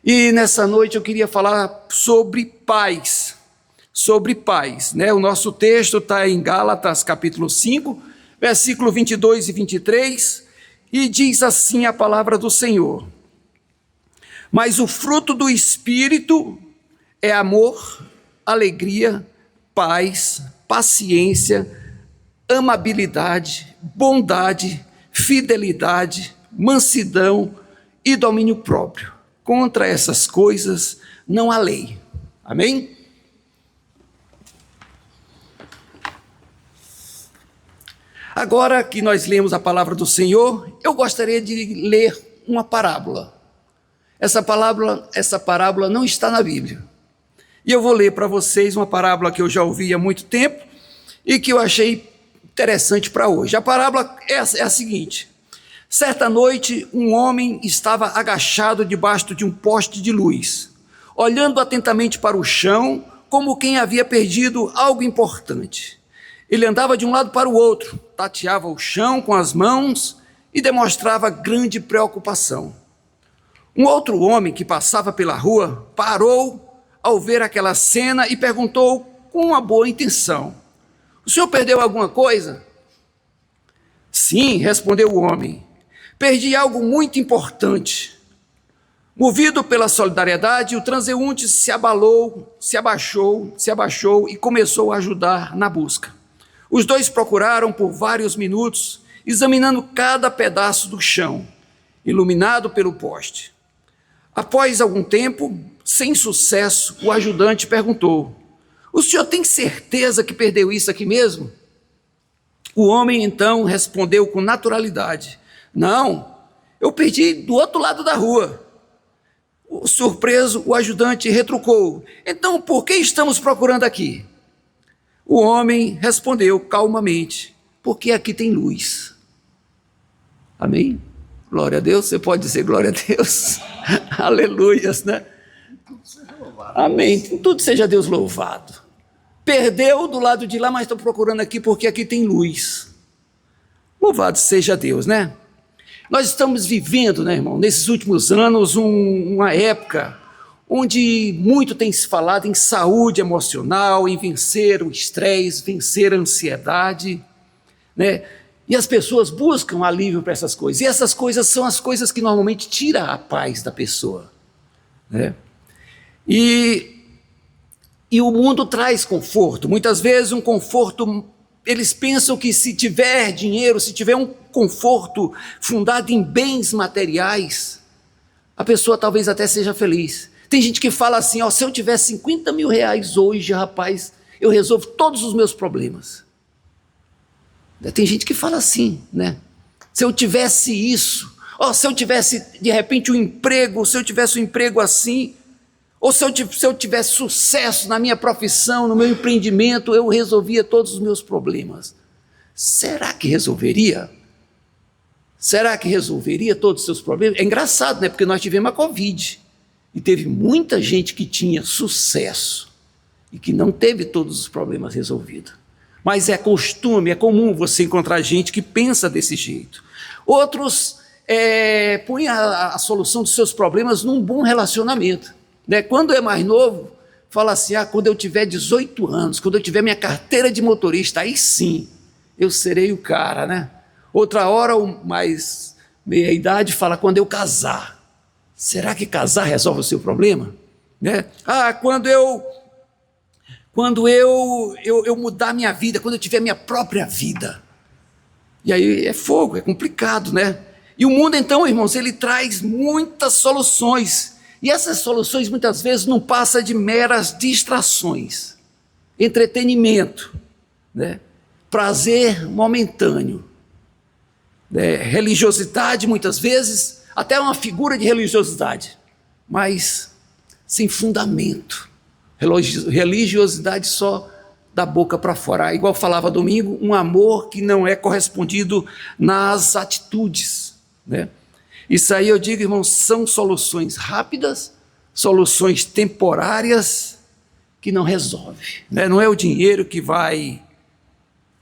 E nessa noite eu queria falar sobre paz, né? O nosso texto está em Gálatas capítulo 5, versículo 22 e 23, e diz assim a palavra do Senhor: mas o fruto do Espírito é amor, alegria, paz, paciência, amabilidade, bondade, fidelidade, mansidão e domínio próprio. Contra essas coisas não há lei. Amém? Agora que nós lemos a palavra do Senhor, eu gostaria de ler uma parábola. Essa parábola não está na Bíblia. E eu vou ler para vocês uma parábola que eu já ouvi há muito tempo e que eu achei interessante para hoje. A parábola é a seguinte: certa noite, um homem estava agachado debaixo de um poste de luz, olhando atentamente para o chão, como quem havia perdido algo importante. Ele andava de um lado para o outro, tateava o chão com as mãos e demonstrava grande preocupação. Um outro homem que passava pela rua parou ao ver aquela cena e perguntou com uma boa intenção: o senhor perdeu alguma coisa? Sim, respondeu o homem. Perdi algo muito importante. Movido pela solidariedade, o transeunte se abaixou e começou a ajudar na busca. Os dois procuraram por vários minutos, examinando cada pedaço do chão, iluminado pelo poste. Após algum tempo, sem sucesso, o ajudante perguntou: o senhor tem certeza que perdeu isso aqui mesmo? O homem então respondeu com naturalidade: não, eu perdi do outro lado da rua. Surpreso, o ajudante retrucou: então por que estamos procurando aqui? O homem respondeu calmamente: porque aqui tem luz. Amém? Glória a Deus. Você pode dizer glória a Deus? Aleluias, né? Amém. Tudo seja Deus louvado. Perdeu do lado de lá, mas estou procurando aqui porque aqui tem luz. Louvado seja Deus, né? Nós estamos vivendo, né, irmão, nesses últimos anos, uma época onde muito tem se falado em saúde emocional, em vencer o estresse, vencer a ansiedade, né? E as pessoas buscam alívio para essas coisas. E essas coisas são as coisas que normalmente tiram a paz da pessoa, né? E o mundo traz conforto. Muitas vezes um conforto, eles pensam que se tiver dinheiro, se tiver um conforto fundado em bens materiais, a pessoa talvez até seja feliz. Tem gente que fala assim: ó, se eu tiver 50 mil reais hoje, rapaz, eu resolvo todos os meus problemas. Tem gente que fala assim, né? Se eu tivesse isso, ó, se eu tivesse de repente um emprego, se eu tivesse um emprego assim, ou se eu tivesse sucesso na minha profissão, no meu empreendimento, eu resolvia todos os meus problemas. Será que resolveria? Será que resolveria todos os seus problemas? É engraçado, né? Porque nós tivemos a Covid e teve muita gente que tinha sucesso e que não teve todos os problemas resolvidos. Mas é costume, é comum você encontrar gente que pensa desse jeito. Outros põem a solução dos seus problemas num bom relacionamento, né? Quando é mais novo, fala assim: quando eu tiver 18 anos, quando eu tiver minha carteira de motorista, aí sim, eu serei o cara, né? Outra hora, o mais meia idade, fala: quando eu casar. Será que casar resolve o seu problema? Né? Quando eu mudar minha vida, quando eu tiver minha própria vida. E aí é fogo, é complicado, né? E o mundo então, irmãos, ele traz muitas soluções. E essas soluções muitas vezes não passam de meras distrações, entretenimento, né? Prazer momentâneo, né? Religiosidade muitas vezes, até uma figura de religiosidade, mas sem fundamento. Religiosidade só da boca para fora. Igual falava domingo, um amor que não é correspondido nas atitudes, né? Isso aí eu digo, irmãos, são soluções rápidas, soluções temporárias que não resolve, né? Não é o dinheiro que vai,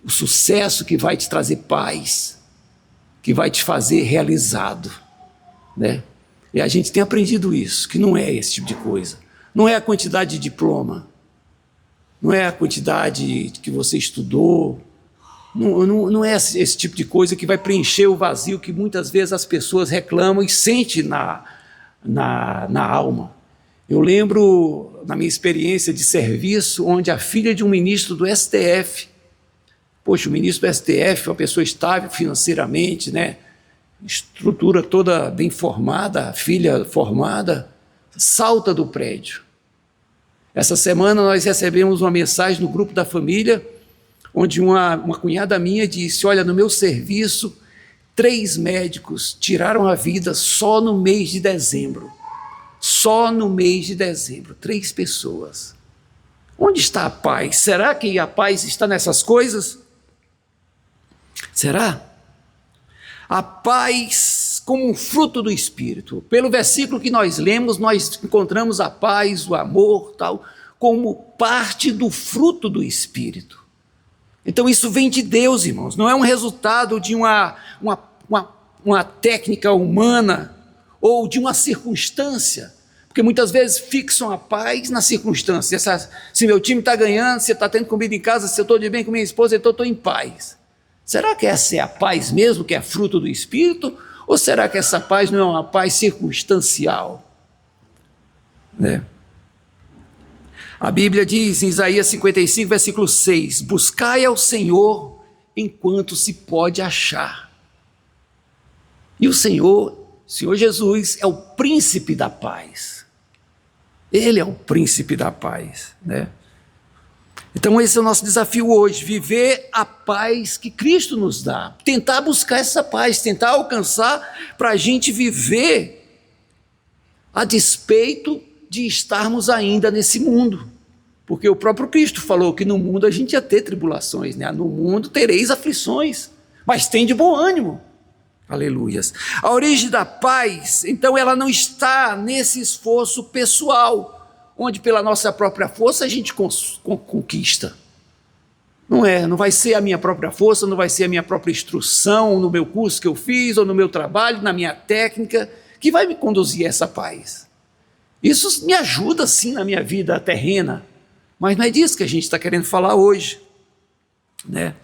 o sucesso que vai te trazer paz, que vai te fazer realizado, né? E a gente tem aprendido isso, que não é esse tipo de coisa. Não é a quantidade de diploma, não é a quantidade que você estudou, não é esse tipo de coisa que vai preencher o vazio que muitas vezes as pessoas reclamam e sentem na alma. Eu lembro, na minha experiência de serviço, onde a filha de um ministro do STF, poxa, o ministro do STF é uma pessoa estável financeiramente, né? Estrutura toda bem formada, a filha formada, salta do prédio. Essa semana nós recebemos uma mensagem no grupo da família, onde uma cunhada minha disse: olha, no meu serviço, 3 médicos tiraram a vida só no mês de dezembro. Só no mês de dezembro, 3 pessoas. Onde está a paz? Será que a paz está nessas coisas? Será? A paz como um fruto do Espírito. Pelo versículo que nós lemos, nós encontramos a paz, o amor, tal, como parte do fruto do Espírito. Então isso vem de Deus, irmãos, não é um resultado de uma técnica humana ou de uma circunstância, porque muitas vezes fixam a paz na circunstância. Se meu time está ganhando, se está tendo comida em casa, se eu estou de bem com minha esposa, então eu estou em paz. Será que essa é a paz mesmo, que é fruto do Espírito? Ou será que essa paz não é uma paz circunstancial? Né? A Bíblia diz em Isaías 55, versículo 6, buscai ao Senhor enquanto se pode achar. E o Senhor Jesus, é o príncipe da paz. Ele é o príncipe da paz, né? Então esse é o nosso desafio hoje, viver a paz que Cristo nos dá, tentar buscar essa paz, tentar alcançar para a gente viver a despeito de estarmos ainda nesse mundo, porque o próprio Cristo falou que no mundo a gente ia ter tribulações, né? No mundo tereis aflições, mas tem de bom ânimo, aleluias. A origem da paz, então, ela não está nesse esforço pessoal, onde pela nossa própria força a gente conquista. Não vai ser a minha própria força, não vai ser a minha própria instrução no meu curso que eu fiz, ou no meu trabalho, na minha técnica, que vai me conduzir a essa paz. Isso me ajuda sim na minha vida terrena, mas não é disso que a gente está querendo falar hoje, né?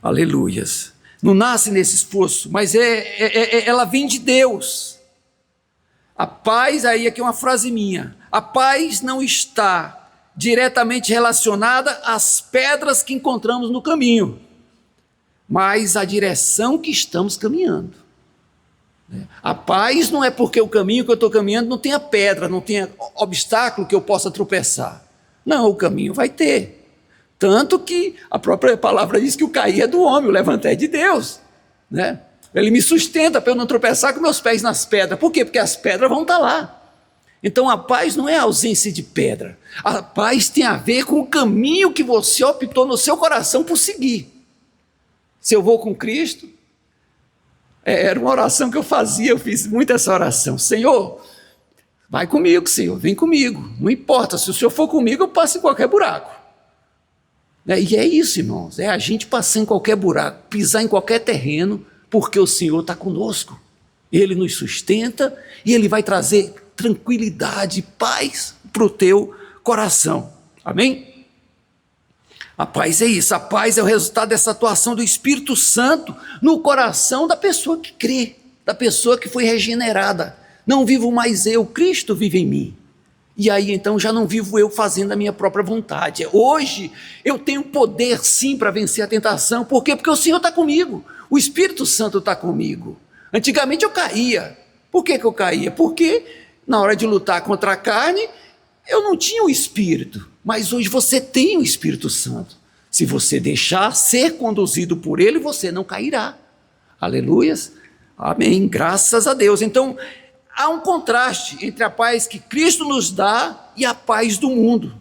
Aleluias. Não nasce nesse esforço, mas ela vem de Deus. A paz, aí aqui é uma frase minha, a paz não está diretamente relacionada às pedras que encontramos no caminho, mas à direção que estamos caminhando. A paz não é porque o caminho que eu estou caminhando não tenha pedra, não tenha obstáculo que eu possa tropeçar. Não, o caminho vai ter. Tanto que a própria palavra diz que o cair é do homem, o levantar é de Deus, né? Ele me sustenta para eu não tropeçar com meus pés nas pedras. Por quê? Porque as pedras vão estar lá. Então a paz não é a ausência de pedra. A paz tem a ver com o caminho que você optou no seu coração por seguir. Se eu vou com Cristo, era uma oração que eu fazia, eu fiz muito essa oração. Senhor, vai comigo, Senhor, vem comigo. Não importa, se o Senhor for comigo, eu passo em qualquer buraco. E é isso, irmãos, é a gente passar em qualquer buraco, pisar em qualquer terreno, porque o Senhor está conosco, Ele nos sustenta e Ele vai trazer tranquilidade, paz para o teu coração, amém? A paz é isso, a paz é o resultado dessa atuação do Espírito Santo no coração da pessoa que crê, da pessoa que foi regenerada. Não vivo mais eu, Cristo vive em mim. E aí então já não vivo eu fazendo a minha própria vontade. Hoje eu tenho poder sim para vencer a tentação. Por quê? Porque o Senhor está comigo. O Espírito Santo está comigo. Antigamente eu caía. Por que eu caía? Porque na hora de lutar contra a carne, eu não tinha o Espírito. Mas hoje você tem o Espírito Santo. Se você deixar ser conduzido por Ele, você não cairá. Aleluias. Amém. Graças a Deus. Então, há um contraste entre a paz que Cristo nos dá e a paz do mundo.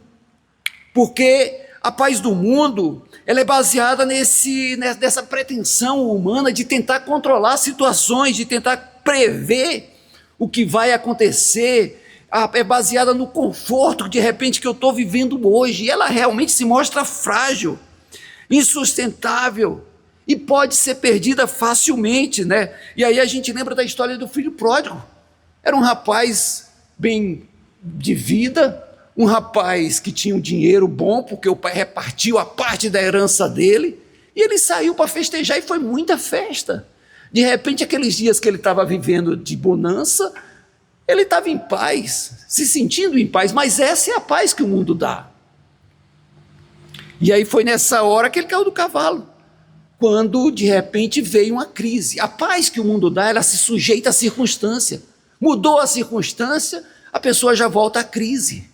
Porque a paz do mundo, ela é baseada nessa pretensão humana de tentar controlar situações, de tentar prever o que vai acontecer. É baseada no conforto, de repente, que eu estou vivendo hoje. E ela realmente se mostra frágil, insustentável e pode ser perdida facilmente, né? E aí a gente lembra da história do filho pródigo. Era um rapaz bem de vida, um rapaz que tinha um dinheiro bom, porque o pai repartiu a parte da herança dele, e ele saiu para festejar, e foi muita festa. De repente, aqueles dias que ele estava vivendo de bonança, ele estava em paz, se sentindo em paz, mas essa é a paz que o mundo dá. E aí foi nessa hora que ele caiu do cavalo, quando de repente veio uma crise. A paz que o mundo dá, ela se sujeita à circunstância. Mudou a circunstância, a pessoa já volta à crise.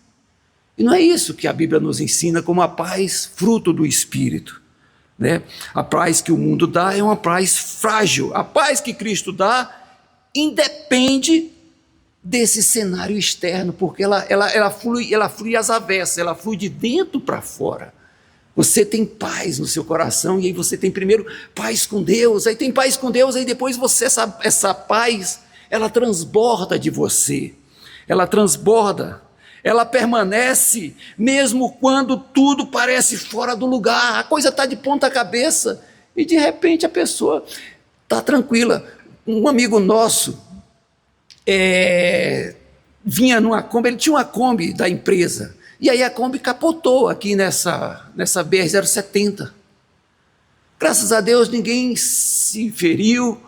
E não é isso que a Bíblia nos ensina como a paz fruto do Espírito, né? A paz que o mundo dá é uma paz frágil. A paz que Cristo dá independe desse cenário externo, porque ela flui às avessas, ela flui de dentro para fora. Você tem paz no seu coração, e aí você tem primeiro paz com Deus, aí tem paz com Deus, aí depois essa paz, ela transborda de você, ela transborda, ela permanece mesmo quando tudo parece fora do lugar, a coisa está de ponta cabeça, e de repente a pessoa está tranquila. Um amigo nosso vinha numa Kombi, ele tinha uma Kombi da empresa, e aí a Kombi capotou aqui nessa BR-070. Graças a Deus ninguém se feriu,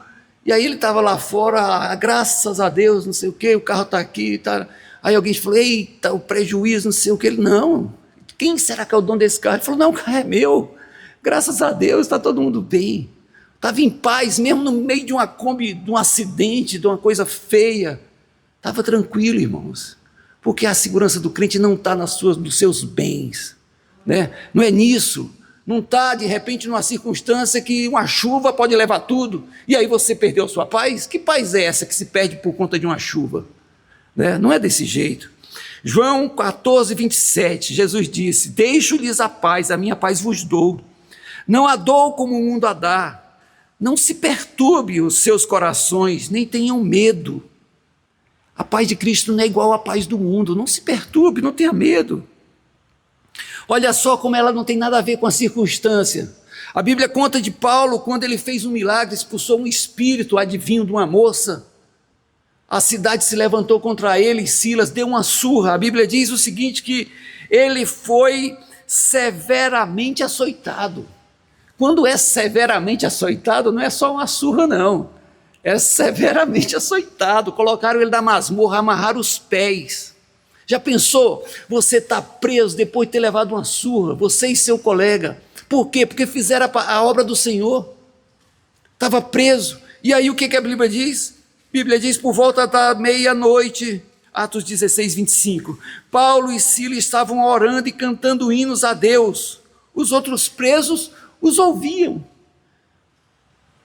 e aí ele estava lá fora, graças a Deus, não sei o que, o carro está aqui, tá. Aí alguém falou, eita, o prejuízo, não sei o que. Ele, não, quem será que é o dono desse carro? Ele falou, não, o carro é meu, graças a Deus, está todo mundo bem. Estava em paz, mesmo no meio de uma Kombi, de um acidente, de uma coisa feia, estava tranquilo, irmãos, porque a segurança do crente não está nos seus bens, né? Não é nisso, não está de repente numa circunstância que uma chuva pode levar tudo, e aí você perdeu sua paz. Que paz é essa que se perde por conta de uma chuva? Né? Não é desse jeito. João 14, 27, Jesus disse, deixo-lhes a paz, a minha paz vos dou, não a dou como o mundo a dá, não se perturbe os seus corações, nem tenham medo. A paz de Cristo não é igual à paz do mundo, não se perturbe, não tenha medo. Olha só como ela não tem nada a ver com a circunstância. A Bíblia conta de Paulo, quando ele fez um milagre, expulsou um espírito adivinho de uma moça. A cidade se levantou contra ele, e Silas deu uma surra. A Bíblia diz o seguinte, que ele foi severamente açoitado. Quando é severamente açoitado, não é só uma surra não, é severamente açoitado. Colocaram ele na masmorra, amarraram os pés. Já pensou, você está preso depois de ter levado uma surra, você e seu colega, por quê? Porque fizeram a obra do Senhor, estava preso, e aí o que a Bíblia diz? A Bíblia diz, por volta da meia-noite, Atos 16, 25, Paulo e Silas estavam orando e cantando hinos a Deus, os outros presos os ouviam.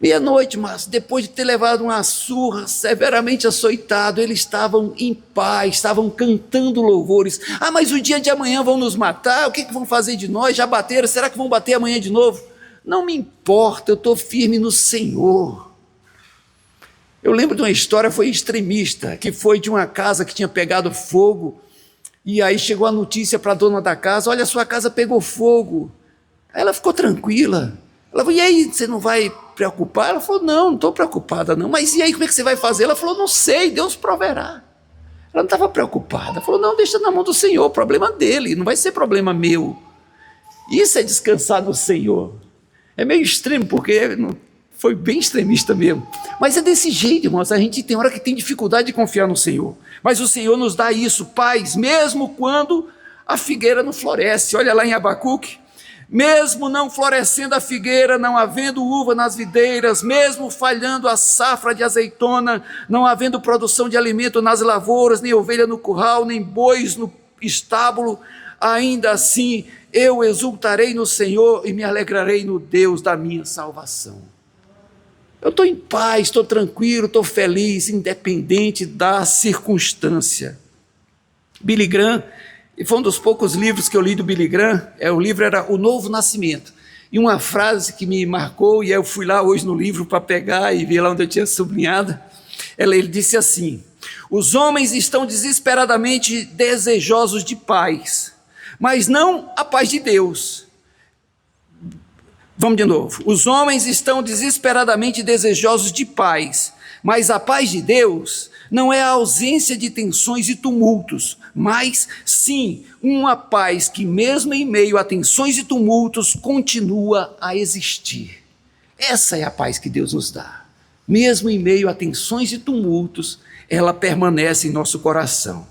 Meia-noite, mas depois de ter levado uma surra, severamente açoitado, eles estavam em paz, estavam cantando louvores. Ah, mas o dia de amanhã vão nos matar, o que vão fazer de nós? Já bateram, será que vão bater amanhã de novo? Não me importa, eu estou firme no Senhor. Eu lembro de uma história, foi extremista, que foi de uma casa que tinha pegado fogo, e aí chegou a notícia para a dona da casa, olha, sua casa pegou fogo. Aí ela ficou tranquila. Ela falou, e aí, você não vai preocupar? Ela falou, não estou preocupada não. Mas e aí, como é que você vai fazer? Ela falou, não sei, Deus proverá. Ela não estava preocupada. Ela falou, não, deixa na mão do Senhor, problema dele, não vai ser problema meu. Isso é descansar no Senhor. É meio extremo, porque foi bem extremista mesmo. Mas é desse jeito, irmãos, a gente tem hora que tem dificuldade de confiar no Senhor. Mas o Senhor nos dá isso, paz, mesmo quando a figueira não floresce. Olha lá em Abacuque. Mesmo não florescendo a figueira, não havendo uva nas videiras, mesmo falhando a safra de azeitona, não havendo produção de alimento nas lavouras, nem ovelha no curral, nem bois no estábulo, ainda assim eu exultarei no Senhor e me alegrarei no Deus da minha salvação. Eu estou em paz, estou tranquilo, estou feliz, independente da circunstância. Billy Graham, e foi um dos poucos livros que eu li do Billy Graham, o livro era O Novo Nascimento, e uma frase que me marcou, e eu fui lá hoje no livro para pegar e ver lá onde eu tinha sublinhado, ele disse assim, os homens estão desesperadamente desejosos de paz, mas não a paz de Deus. Vamos de novo, os homens estão desesperadamente desejosos de paz, mas a paz de Deus não é a ausência de tensões e tumultos, mas sim uma paz que, mesmo em meio a tensões e tumultos, continua a existir. Essa é a paz que Deus nos dá. Mesmo em meio a tensões e tumultos, ela permanece em nosso coração.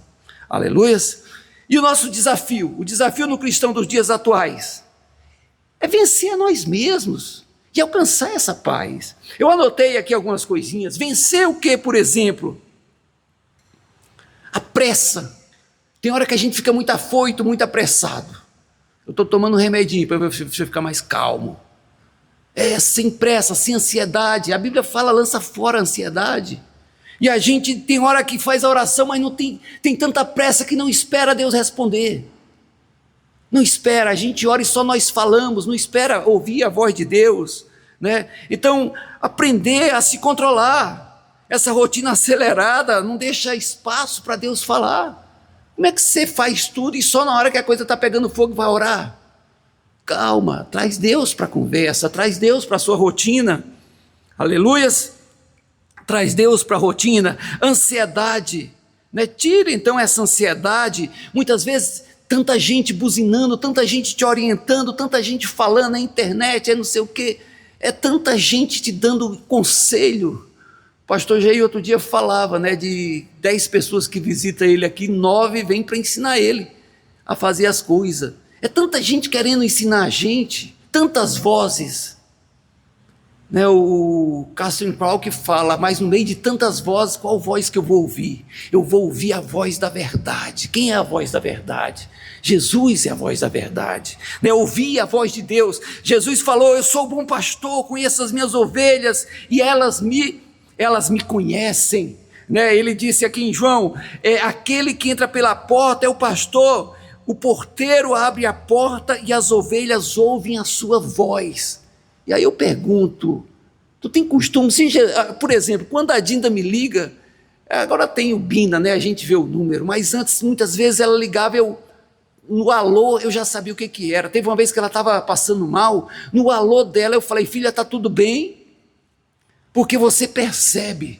Aleluias! E o nosso desafio, o desafio no cristão dos dias atuais, é vencer a nós mesmos e alcançar essa paz. Eu anotei aqui algumas coisinhas. Vencer o que, por exemplo? A pressa. Tem hora que a gente fica muito afoito, muito apressado. Eu estou tomando um remedinho para você ficar mais calmo. Sem pressa, sem ansiedade. A Bíblia fala, lança fora a ansiedade. E a gente tem hora que faz a oração, mas não tem tanta pressa que não espera Deus responder. Não espera, a gente ora e só nós falamos, não espera ouvir a voz de Deus, né? Então, aprender a se controlar. Essa rotina acelerada não deixa espaço para Deus falar. Como é que você faz tudo e só na hora que a coisa está pegando fogo vai orar? Calma, traz Deus para a conversa, traz Deus para a sua rotina. Aleluias! Traz Deus para a rotina. Ansiedade, né? Tira então essa ansiedade. Muitas vezes tanta gente buzinando, tanta gente te orientando, tanta gente falando na internet, não sei o quê, tanta gente te dando conselho. O pastor Jair outro dia falava, né, de 10 pessoas que visitam ele aqui, 9 vêm para ensinar ele a fazer as coisas. É tanta gente querendo ensinar a gente, tantas vozes. Né, o Catherine Crowell que fala, mas no meio de tantas vozes, qual voz que eu vou ouvir? Eu vou ouvir a voz da verdade. Quem é a voz da verdade? Jesus é a voz da verdade. Né, ouvir a voz de Deus. Jesus falou, eu sou o bom pastor, conheço as minhas ovelhas e elas me conhecem. Né, ele disse aqui em João, aquele que entra pela porta é o pastor, o porteiro abre a porta e as ovelhas ouvem a sua voz. E aí eu pergunto, tu tem costume, por exemplo, quando a Dinda me liga, agora tem o Bina, né, a gente vê o número, mas antes, muitas vezes ela ligava, no alô, eu já sabia o que era. Teve uma vez que ela estava passando mal, no alô dela eu falei, filha, está tudo bem? Porque você percebe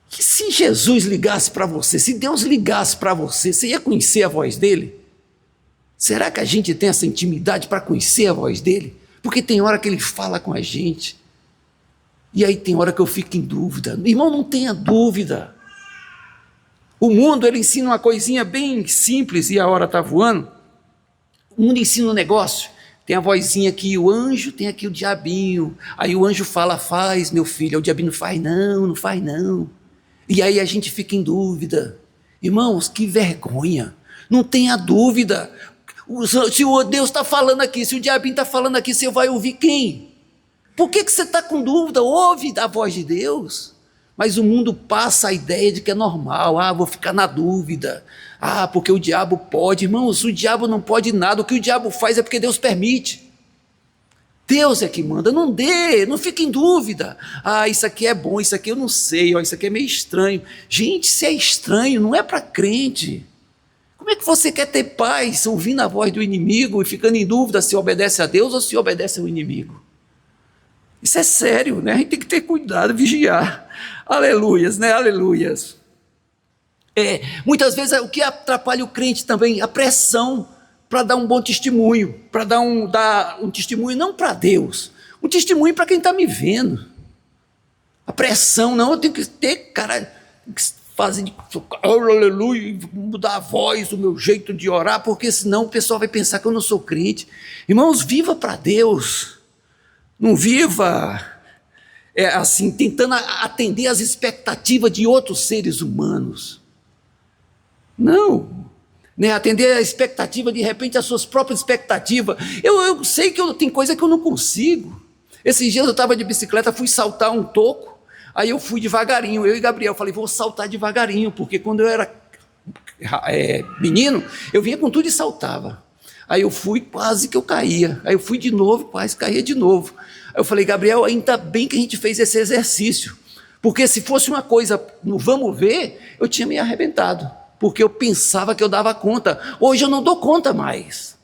que se Jesus ligasse para você, se Deus ligasse para você, você ia conhecer a voz dele? Será que a gente tem essa intimidade para conhecer a voz dele? Porque tem hora que ele fala com a gente, e aí tem hora que eu fico em dúvida. Irmão, não tenha dúvida. O mundo, ele ensina uma coisinha bem simples, e a hora está voando. O mundo ensina um negócio, tem a vozinha aqui, o anjo, tem aqui o diabinho. Aí o anjo fala, faz, meu filho. Aí o diabinho, não faz não. E aí a gente fica em dúvida. Irmãos, que vergonha. Não tenha dúvida. Se o Deus está falando aqui, se o diabinho está falando aqui, você vai ouvir quem? Por que você está com dúvida? Ouve a voz de Deus. Mas o mundo passa a ideia de que é normal. Vou ficar na dúvida. Porque o diabo pode. Irmãos, o diabo não pode nada. O que o diabo faz é porque Deus permite. Deus é que manda. Não fique em dúvida. Isso aqui é bom, isso aqui eu não sei. Isso aqui é meio estranho. Gente, se é estranho, não é para crente. Como é que você quer ter paz ouvindo a voz do inimigo e ficando em dúvida se obedece a Deus ou se obedece ao inimigo? Isso é sério, né? A gente tem que ter cuidado, vigiar. Aleluias, né? Aleluias. Muitas vezes o que atrapalha o crente também, a pressão para dar um bom testemunho, para dar um testemunho não para Deus, um testemunho para quem está me vendo. A pressão, não, eu tenho que ter, cara, fazer aleluia, mudar a voz, o meu jeito de orar, porque senão o pessoal vai pensar que eu não sou crente. Irmãos, viva para Deus, não viva assim, tentando atender às expectativas de outros seres humanos. Não, né? Atender a expectativa, de repente, as suas próprias expectativas. Eu sei que tem coisa que eu não consigo. Esses dias eu estava de bicicleta, fui saltar um toco. Aí eu fui devagarinho, eu e Gabriel, falei, vou saltar devagarinho, porque quando eu era menino, eu vinha com tudo e saltava. Aí eu fui, quase que eu caía. Aí eu fui de novo, quase caía de novo. Aí eu falei, Gabriel, ainda bem que a gente fez esse exercício, porque se fosse uma coisa no vamos ver, eu tinha me arrebentado, porque eu pensava que eu dava conta. Hoje eu não dou conta mais.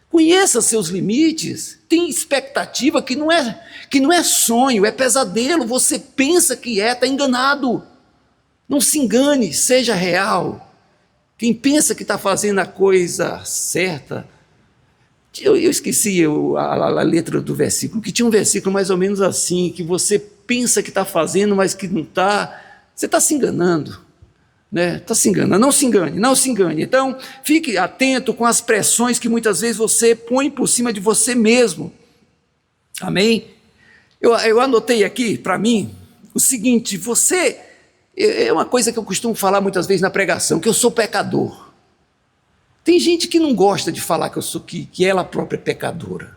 Conheça seus limites, tem expectativa que não é sonho, é pesadelo, você pensa que está enganado. Não se engane, seja real. Quem pensa que está fazendo a coisa certa, eu esqueci a letra do versículo, que tinha um versículo mais ou menos assim, que você pensa que está fazendo, mas que não está, você está se enganando, né? Está se enganando, não se engane, não se engane. Então, fique atento com as pressões que muitas vezes você põe por cima de você mesmo, amém? Eu anotei aqui para mim o seguinte: você, é uma coisa que eu costumo falar muitas vezes na pregação, que eu sou pecador. Tem gente que não gosta de falar que ela própria é pecadora.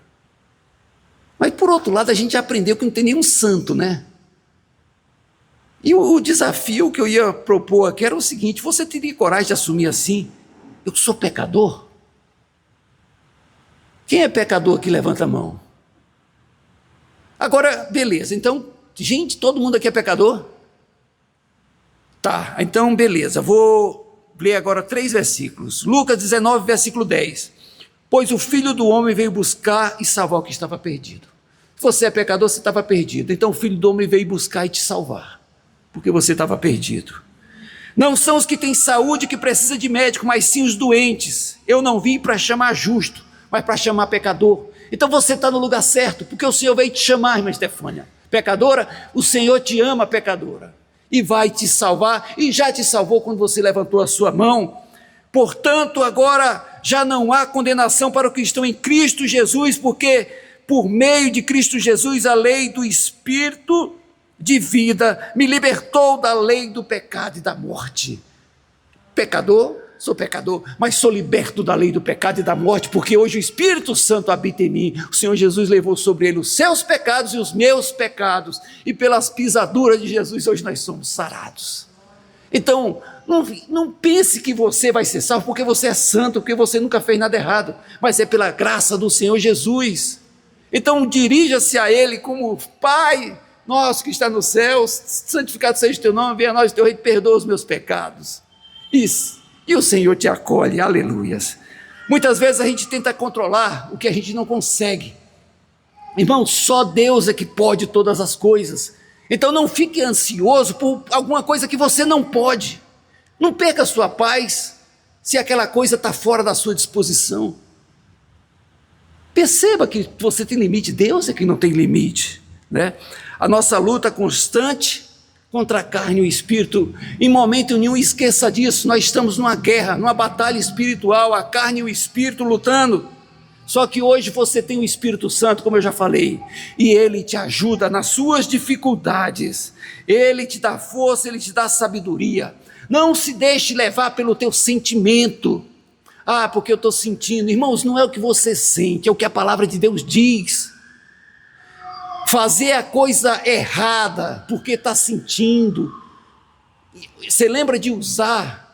Mas, por outro lado, a gente aprendeu que não tem nenhum santo, né? E o desafio que eu ia propor aqui era o seguinte: você teria coragem de assumir assim? Eu sou pecador? Quem é pecador aqui, levanta a mão. Agora, beleza, então, gente, todo mundo aqui é pecador? Tá, então, beleza, vou ler agora 3 versículos. Lucas 19, versículo 10. Pois o Filho do Homem veio buscar e salvar o que estava perdido. Se você é pecador, você estava perdido. Então o Filho do Homem veio buscar e te salvar, porque você estava perdido. Não são os que têm saúde que precisam de médico, mas sim os doentes. Eu não vim para chamar justo, mas para chamar pecador. Então você está no lugar certo, porque o Senhor veio te chamar, irmã Estefânia. Pecadora, o Senhor te ama, pecadora, e vai te salvar, e já te salvou quando você levantou a sua mão. Portanto, agora já não há condenação para os que estão em Cristo Jesus, porque por meio de Cristo Jesus a lei do Espírito de vida me libertou da lei do pecado e da morte. Pecador, sou pecador, mas sou liberto da lei do pecado e da morte, porque hoje o Espírito Santo habita em mim. O Senhor Jesus levou sobre ele os seus pecados e os meus pecados, e pelas pisaduras de Jesus hoje nós somos sarados. Então, não pense que você vai ser salvo porque você é santo, porque você nunca fez nada errado, mas é pela graça do Senhor Jesus. Então dirija-se a Ele como: Pai nosso que está nos céus, santificado seja o teu nome, venha a nós o teu reino, perdoa os meus pecados. Isso. E o Senhor te acolhe, aleluias. Muitas vezes a gente tenta controlar o que a gente não consegue. Irmão, só Deus é que pode todas as coisas. Então não fique ansioso por alguma coisa que você não pode. Não perca a sua paz se aquela coisa está fora da sua disposição. Perceba que você tem limite, Deus é que não tem limite, né? A nossa luta constante contra a carne e o espírito, em momento nenhum esqueça disso, nós estamos numa guerra, numa batalha espiritual, a carne e o espírito lutando. Só que hoje você tem o Espírito Santo, como eu já falei, e ele te ajuda nas suas dificuldades, ele te dá força, ele te dá sabedoria. Não se deixe levar pelo teu sentimento. Ah, porque eu estou sentindo. Irmãos, não é o que você sente, é o que a palavra de Deus diz. Fazer a coisa errada porque está sentindo. Você lembra de usar?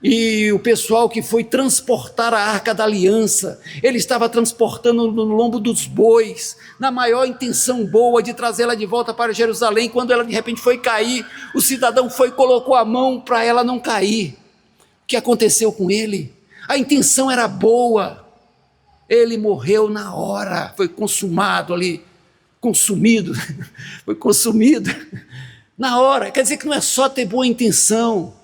E o pessoal que foi transportar a Arca da Aliança, ele estava transportando no lombo dos bois, na maior intenção boa de trazê-la de volta para Jerusalém. Quando ela de repente foi cair, o cidadão foi e colocou a mão para ela não cair. O que aconteceu com ele? A intenção era boa, ele morreu na hora, foi consumado ali, consumido, foi consumido na hora. Quer dizer que não é só ter boa intenção,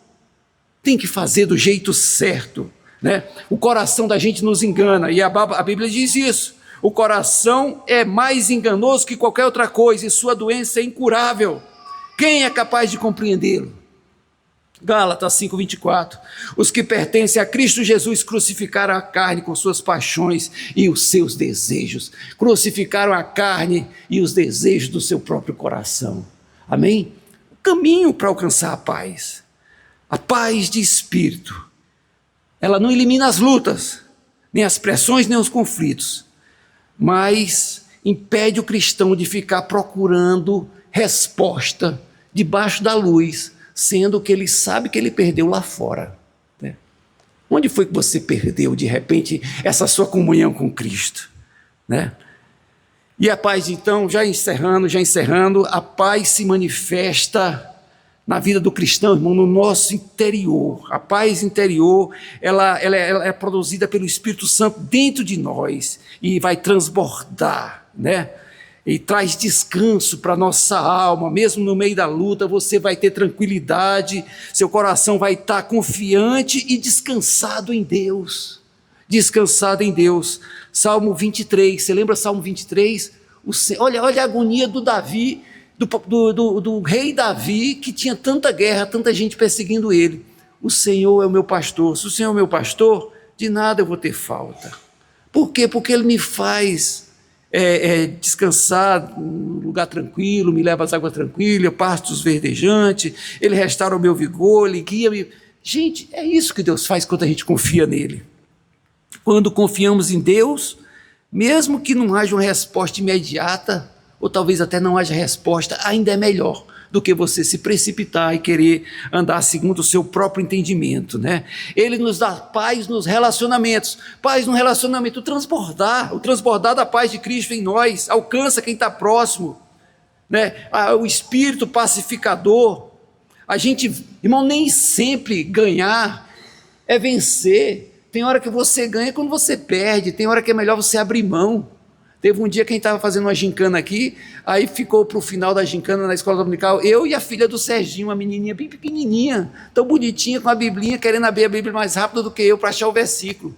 tem que fazer do jeito certo, né? O coração da gente nos engana, e a Bíblia diz isso: o coração é mais enganoso que qualquer outra coisa, e sua doença é incurável. Quem é capaz de compreendê-lo? Gálatas 5:24, os que pertencem a Cristo Jesus crucificaram a carne com suas paixões e os seus desejos, crucificaram a carne e os desejos do seu próprio coração, amém? O caminho para alcançar a paz de espírito, ela não elimina as lutas, nem as pressões, nem os conflitos, mas impede o cristão de ficar procurando resposta debaixo da luz, sendo que ele sabe que ele perdeu lá fora, né? Onde foi que você perdeu de repente essa sua comunhão com Cristo, né? E a paz, então, já encerrando, a paz se manifesta na vida do cristão, irmão, no nosso interior. A paz interior, ela é produzida pelo Espírito Santo dentro de nós e vai transbordar, né? e traz descanso para a nossa alma. Mesmo no meio da luta, você vai ter tranquilidade, seu coração vai estar confiante e descansado em Deus. Descansado em Deus. Salmo 23, você lembra Salmo 23? Olha a agonia do Davi, do rei Davi, que tinha tanta guerra, tanta gente perseguindo ele. O Senhor é o meu pastor. Se o Senhor é o meu pastor, de nada eu vou ter falta. Por quê? Porque Ele me faz descansar num lugar tranquilo, me leva às águas tranquilas, pastos verdejantes, Ele restaura o meu vigor, Ele guia-me. Gente, é isso que Deus faz quando a gente confia nele. Quando confiamos em Deus, mesmo que não haja uma resposta imediata, ou talvez até não haja resposta, ainda é melhor do que você se precipitar e querer andar segundo o seu próprio entendimento, né? Ele nos dá paz nos relacionamentos, paz no relacionamento, o transbordar da paz de Cristo em nós, alcança quem está próximo, né? O espírito pacificador. A gente, irmão, nem sempre ganhar é vencer. Tem hora que você ganha quando você perde, tem hora que é melhor você abrir mão. Teve um dia que a gente estava fazendo uma gincana aqui, aí ficou para o final da gincana na escola dominical, eu e a filha do Serginho, uma menininha bem pequenininha, tão bonitinha, com a biblinha, querendo abrir a Bíblia mais rápido do que eu para achar o versículo.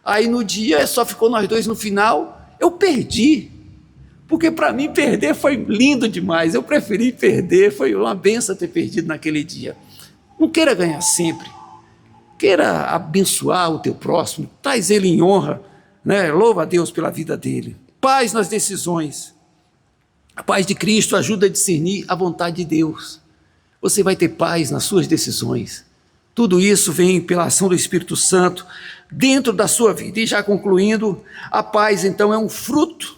Aí no dia, só ficou nós dois no final, eu perdi, porque para mim perder foi lindo demais, eu preferi perder, foi uma benção ter perdido naquele dia. Não queira ganhar sempre, queira abençoar o teu próximo, traz ele em honra, né? Louva a Deus pela vida dele. Paz nas decisões. A paz de Cristo ajuda a discernir a vontade de Deus. Você vai ter paz nas suas decisões. Tudo isso vem pela ação do Espírito Santo dentro da sua vida. E já concluindo, a paz então é um fruto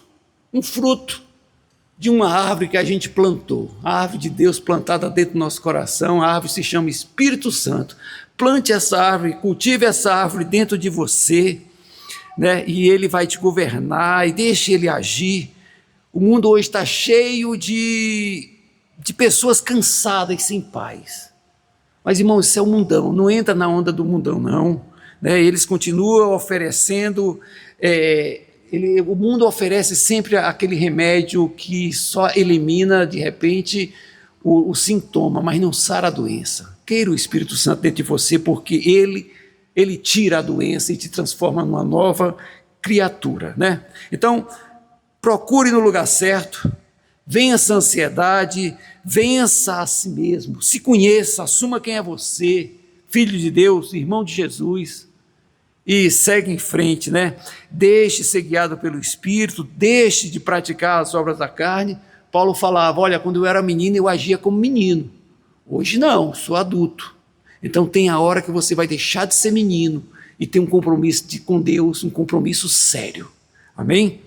de uma árvore que a gente plantou. A árvore de Deus plantada dentro do nosso coração. A árvore se chama Espírito Santo. Plante essa árvore, cultive essa árvore dentro de você, né? E ele vai te governar, e deixe ele agir. O mundo hoje está cheio de pessoas cansadas e sem paz. Mas, irmão, isso é o mundão, não entra na onda do mundão, não. Né? Eles continuam oferecendo, o mundo oferece sempre aquele remédio que só elimina, de repente, o sintoma, mas não sara a doença. Queira o Espírito Santo dentro de você, porque ele tira a doença e te transforma numa nova criatura, né? Então, procure no lugar certo, vença a ansiedade, vença a si mesmo, se conheça, assuma quem é você, filho de Deus, irmão de Jesus, e segue em frente, né? Deixe ser guiado pelo Espírito, deixe de praticar as obras da carne. Paulo falava, olha, quando eu era menino eu agia como menino, hoje não, sou adulto. Então tem a hora que você vai deixar de ser menino e ter um compromisso com Deus, um compromisso sério. Amém?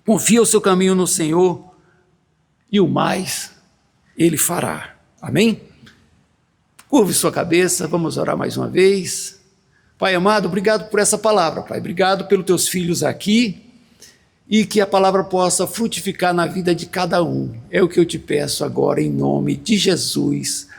Confia o seu caminho no Senhor e o mais Ele fará. Amém? Curve sua cabeça, vamos orar mais uma vez. Pai amado, obrigado por essa palavra, Pai. Obrigado pelos teus filhos aqui e que a palavra possa frutificar na vida de cada um. É o que eu te peço agora em nome de Jesus.